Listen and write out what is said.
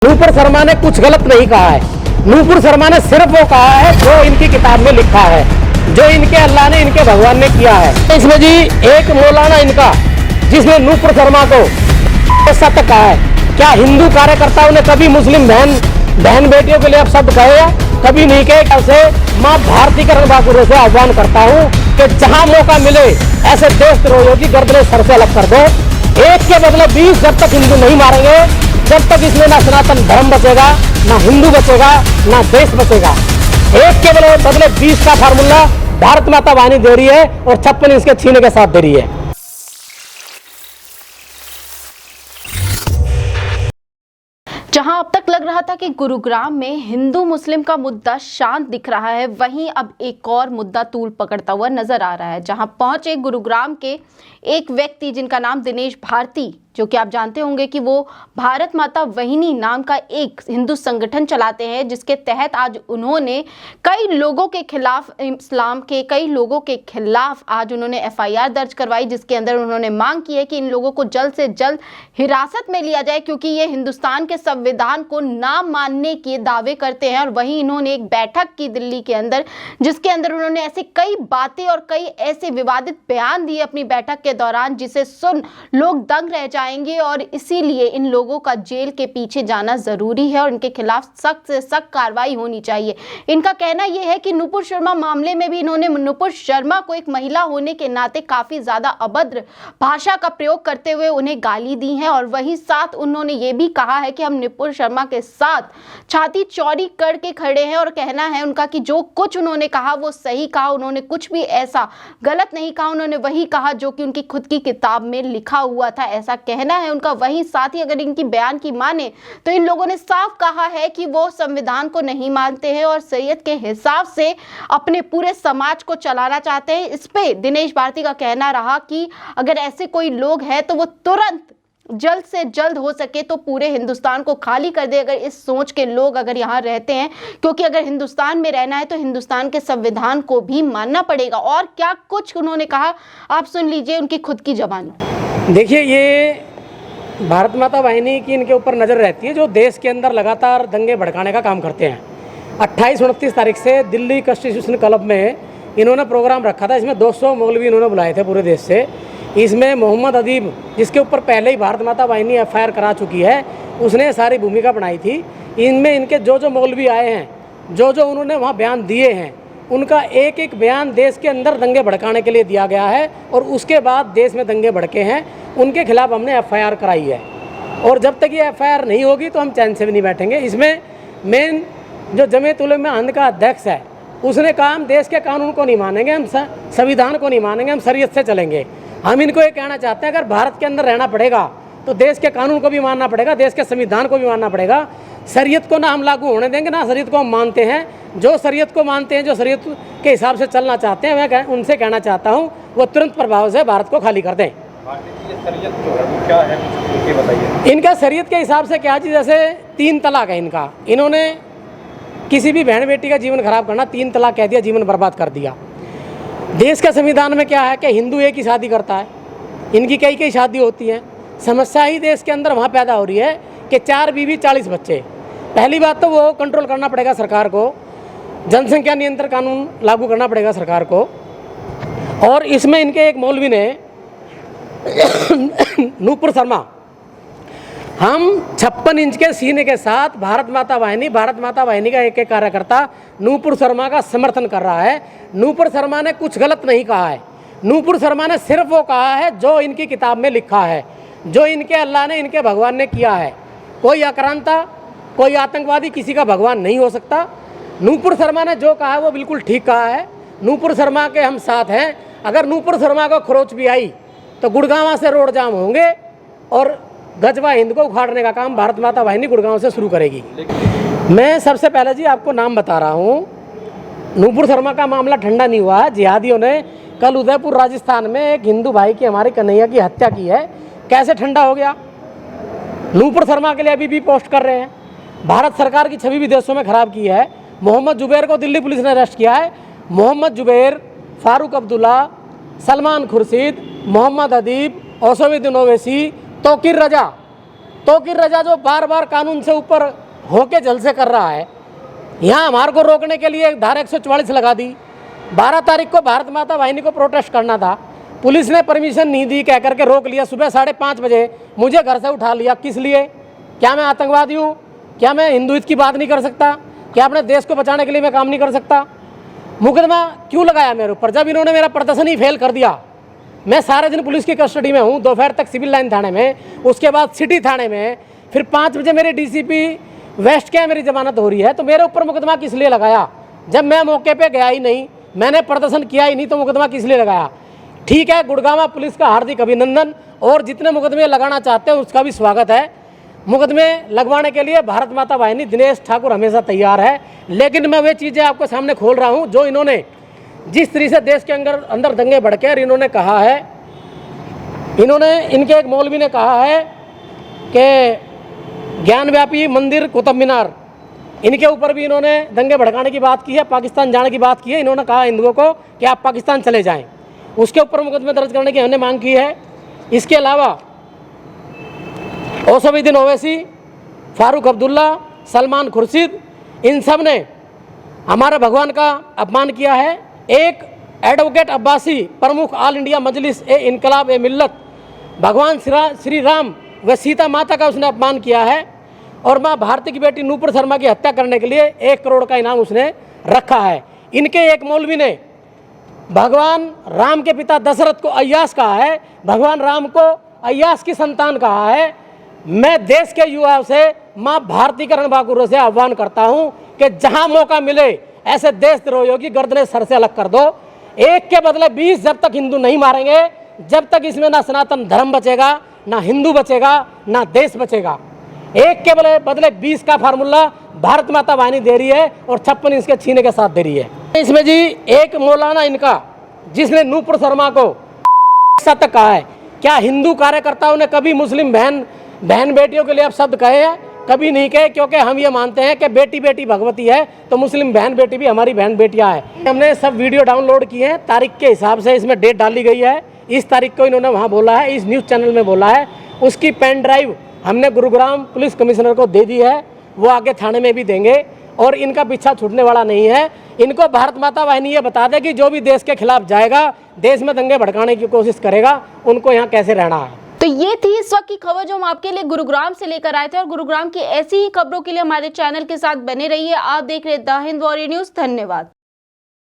नूपुर शर्मा ने कुछ गलत नहीं कहा है। नूपुर शर्मा ने सिर्फ वो कहा है जो इनकी किताब में लिखा है, जो इनके अल्लाह ने इनके भगवान ने किया है। इसमें जी एक मौलाना इनका जिसने नूपुर शर्मा को सत्य कहा है, क्या हिंदू कार्यकर्ताओं ने कभी मुस्लिम बहन बेटियों के लिए अब शब्द कहे? कभी नहीं कहे। कैसे माँ भारती करण बाकुरे से आह्वान करता हूँ कि जहाँ मौका मिले ऐसे देशद्रोहियों की गर्दनें सर से अलग कर दो। एक के बदले 20 जब तक हिंदू नहीं मारेंगे, जब तक इसमें ना सनातन धर्म बचेगा, ना हिंदू बचेगा, ना देश बचेगा। एक के बदले 20 का फार्मूला भारत माता वाहिनी दे रही है और 56 इसके छीने के साथ दे रही है। जहां अब तक लग रहा था कि गुरुग्राम में हिंदू मुस्लिम का मुद्दा शांत दिख रहा है, वहीं अब एक और मुद्दा तूल पकड़ता हुआ नजर आ रहा है। जहां पहुंचे गुरुग्राम के एक व्यक्ति जिनका नाम दिनेश भारती, जो कि आप जानते होंगे कि वो भारत माता वाहिनी नाम का एक हिंदू संगठन चलाते हैं, जिसके तहत आज उन्होंने कई लोगों के खिलाफ, इस्लाम के कई लोगों के खिलाफ आज उन्होंने एफआईआर दर्ज करवाई, जिसके अंदर उन्होंने मांग की है कि इन लोगों को जल्द से जल्द हिरासत में लिया जाए, क्योंकि ये हिंदुस्तान के संविधान को ना मानने के दावे करते हैं। और वहीं इन्होंने एक बैठक की दिल्ली के अंदर, जिसके अंदर उन्होंने ऐसे कई बातें और कई ऐसे विवादित बयान दिए अपनी बैठक के दौरान, जिसे सुन लोग दंग रह जाएंगे। और इसीलिए इन लोगों का जेल के पीछे जाना जरूरी है और इनके खिलाफ सख्त से सख्त कार्रवाई होनी चाहिए। इनका कहना यह है कि नूपुर शर्मा मामले में भी इन्होंने नूपुर शर्मा को एक महिला होने के नाते काफी ज्यादा अभद्र भाषा का प्रयोग करते हुए उन्हें गाली दी है। और वही साथ उन्होंने ये भी कहा है कि हम नूपुर शर्मा के साथ छाती चौड़ी करके खड़े हैं। और कहना है उनका कि जो कुछ उन्होंने कहा वो सही कहा, उन्होंने कुछ भी ऐसा गलत नहीं कहा, उन्होंने वही कहा जो कि उनकी खुद की किताब में लिखा हुआ था, ऐसा कहना है उनका। वहीं साथ ही अगर इनकी बयान की माने तो इन लोगों ने साफ कहा है कि वो संविधान को नहीं मानते हैं और शरीयत के हिसाब से अपने पूरे समाज को चलाना चाहते हैं। इस पे दिनेश भारती का कहना रहा कि अगर ऐसे कोई लोग हैं तो वो तुरंत जल्द से जल्द हो सके तो पूरे हिंदुस्तान को खाली कर दे, अगर इस सोच के लोग अगर यहाँ रहते हैं, क्योंकि अगर हिंदुस्तान में रहना है तो हिंदुस्तान के संविधान को भी मानना पड़ेगा। और क्या कुछ उन्होंने कहा, आप सुन लीजिए उनकी खुद की जबानी। देखिए, ये भारत माता वाहिनी की इनके ऊपर नज़र रहती है, जो देश के अंदर लगातार दंगे भड़काने का काम करते हैं। 28-29 तारीख से दिल्ली कॉन्स्टिट्यूशन क्लब में इन्होंने प्रोग्राम रखा था। इसमें 200 मौलवी इन्होंने बुलाए थे पूरे देश से। इसमें मोहम्मद अदीब, जिसके ऊपर पहले ही भारत माता वाहिनी एफआईआर करा चुकी है, उसने सारी भूमिका बनाई थी। इनमें इनके जो मौलवी आए हैं, जो उन्होंने वहाँ बयान दिए हैं, उनका एक एक बयान देश के अंदर दंगे भड़काने के लिए दिया गया है। और उसके बाद देश में दंगे भड़के हैं, उनके खिलाफ हमने एफआईआर कराई है। और जब तक ये एफआईआर नहीं होगी तो हम चैन से भी नहीं बैठेंगे। इसमें मेन जो जमीयत उलमा हिंद का अध्यक्ष है, उसने कहा हम देश के कानून को नहीं मानेंगे, हम संविधान को नहीं मानेंगे, हम शरीयत से चलेंगे। हम इनको ये कहना चाहते हैं, अगर भारत के अंदर रहना पड़ेगा तो देश के कानून को भी मानना पड़ेगा, देश के संविधान को भी मानना पड़ेगा। शरीयत को ना हम लागू होने देंगे, ना शरीयत को हम मानते हैं। जो शरीयत को मानते हैं, जो शरीयत के हिसाब से चलना चाहते हैं, मैं उनसे कहना चाहता हूँ वो तुरंत प्रभाव से भारत को खाली कर दें। शरीयत जो है वो क्या है, ये बताइए। इनका शरीयत के हिसाब से क्या चीज़, जैसे 3 तलाक है इनका। इन्होंने किसी भी बहन बेटी का जीवन खराब करना, 3 तलाक कह दिया, जीवन बर्बाद कर दिया। देश के संविधान में क्या है कि हिंदू एक ही शादी करता है, इनकी कई शादी होती हैं। समस्या ही देश के अंदर वहाँ पैदा हो रही है कि 4 बीवी 40 बच्चे। पहली बात तो वो कंट्रोल करना पड़ेगा सरकार को, जनसंख्या नियंत्रण कानून लागू करना पड़ेगा सरकार को। और इसमें इनके एक मौलवी ने नूपुर शर्मा, हम 56 इंच के सीने के साथ भारत माता वाहिनी का एक कार्यकर्ता नूपुर शर्मा का समर्थन कर रहा है। नूपुर शर्मा ने कुछ गलत नहीं कहा है। नूपुर शर्मा ने सिर्फ वो कहा है जो इनकी किताब में लिखा है, जो इनके अल्लाह ने, इनके भगवान ने किया है। कोई आक्रांता, कोई आतंकवादी किसी का भगवान नहीं हो सकता। नूपुर शर्मा ने जो कहा है वो बिल्कुल ठीक कहा है। नूपुर शर्मा के हम साथ हैं। अगर नूपुर शर्मा को खरोच भी आई तो गुड़गांव से रोड जाम होंगे और गजवा हिंद को उखाड़ने का काम भारत माता वाहिनी गुड़गांव से शुरू करेगी। मैं सबसे पहले जी आपको नाम बता रहा हूँ, नूपुर शर्मा का मामला ठंडा नहीं हुआ है। जिहादियों ने कल उदयपुर राजस्थान में एक हिंदू भाई की, हमारे कन्हैया की हत्या की है। कैसे ठंडा हो गया? नूपुर शर्मा के लिए अभी भी पोस्ट कर रहे हैं। भारत सरकार की छवि विदेशों में खराब की है। मोहम्मद जुबैर को दिल्ली पुलिस ने अरेस्ट किया है। मोहम्मद जुबैर, फारूक अब्दुल्ला, सलमान खुर्शीद, मोहम्मद अदीब, औसविद्दीन ओवैसी, तौकीर रजा, तौकीर रजा जो बार बार कानून से ऊपर होके जलसे कर रहा है, यहाँ हमारे को रोकने के लिए धारा 144 लगा दी। 12 तारीख को भारत माता वाहिनी को प्रोटेस्ट करना था, पुलिस ने परमिशन नहीं दी, कह करके रोक लिया। सुबह 5:30 बजे मुझे घर से उठा लिया। किस लिए? क्या मैं आतंकवादी हूँ? क्या मैं हिंदुत्व की बात नहीं कर सकता? क्या अपने देश को बचाने के लिए मैं काम नहीं कर सकता? मुकदमा क्यों लगाया मेरे ऊपर? जब इन्होंने मेरा प्रदर्शन ही फेल कर दिया। मैं सारे दिन पुलिस की कस्टडी में हूँ, दोपहर तक सिविल लाइन थाने में, उसके बाद सिटी थाने में, फिर 5 बजे मेरे डीसीपी वेस्ट के मेरी जमानत हो रही है। तो मेरे ऊपर मुकदमा किस लिए लगाया? जब मैं मौके पे गया ही नहीं, मैंने प्रदर्शन किया ही नहीं, तो मुकदमा किस लिए लगाया? ठीक है, गुड़गांव पुलिस का हार्दिक अभिनंदन, और जितने मुकदमे लगाना चाहते हैं उसका भी स्वागत है। मुकदमे लगवाने के लिए भारत माता वाहिनी दिनेश ठाकुर हमेशा तैयार है। लेकिन मैं वे चीज़ें आपको सामने खोल रहा हूँ जो इन्होंने जिस तरीके से देश के अंदर दंगे भड़के, और इन्होंने कहा है, इनके एक मौलवी ने कहा है कि ज्ञानव्यापी मंदिर कुतुब मीनार, इनके ऊपर भी इन्होंने दंगे भड़काने की बात की है, पाकिस्तान जाने की बात की है। इन्होंने कहा हिंदुओं को कि आप पाकिस्तान चले जाएं, उसके ऊपर मुकदमे दर्ज करने की हमने मांग की है। इसके अलावा ओसफुद्दीन ओवैसी, फारूक अब्दुल्ला, सलमान खुर्शीद, इन सब ने हमारे भगवान का अपमान किया है। एक एडवोकेट अब्बासी, प्रमुख ऑल इंडिया मजलिस ए इनकलाब ए मिल्लत, भगवान श्री राम व सीता माता का उसने अपमान किया है। और माँ भारती की बेटी नूपुर शर्मा की हत्या करने के लिए 1 करोड़ का इनाम उसने रखा है। इनके एक मौलवी ने भगवान राम के पिता दशरथ को अय्यास कहा है, भगवान राम को अय्यास की संतान कहा है। मैं देश के युवाओं से, माँ भारती करण बाकुरों से आह्वान करता हूं कि जहां मौका मिले ऐसे देशद्रोहियों की गर्दनें सर से अलग कर दो। एक के बदले 20 जब तक हिंदू नहीं मारेंगे, जब तक इसमें ना सनातन धर्म बचेगा, ना हिंदू बचेगा, ना देश बचेगा। एक के बदले 20 का फार्मूला भारत माता वाहिनी दे रही है, और 56 इसके छीने के साथ दे रही है। इसमें जी एक मौलाना इनका, जिसने नूपुर शर्मा को तक कहा है, क्या हिंदू कार्यकर्ताओं ने कभी मुस्लिम बहन बेटियों के लिए आप शब्द कहे हैं? कभी नहीं कहे, क्योंकि हम ये मानते हैं कि बेटी बेटी भगवती है, तो मुस्लिम बहन बेटी भी हमारी बहन बेटियां हैं। हमने सब वीडियो डाउनलोड किए हैं, तारीख के हिसाब से इसमें डेट डाली गई है। इस तारीख को इन्होंने वहाँ बोला है, इस न्यूज़ चैनल में बोला है। उसकी पेन ड्राइव हमने गुरुग्राम पुलिस कमिश्नर को दे दी है, वो आगे थाने में भी देंगे, और इनका पीछा छूटने वाला नहीं है। इनको भारत माता वाहिनी ये बता दे कि जो भी देश के खिलाफ जाएगा, देश में दंगे भड़काने की कोशिश करेगा, उनको यहाँ कैसे रहना है। तो ये थी इस वक्त की खबर जो हम आपके लिए गुरुग्राम से लेकर आए थे, और गुरुग्राम की ऐसी ही खबरों के लिए हमारे चैनल के साथ बने रहिए। आप देख रहे द हिंद वॉरियर न्यूज। धन्यवाद।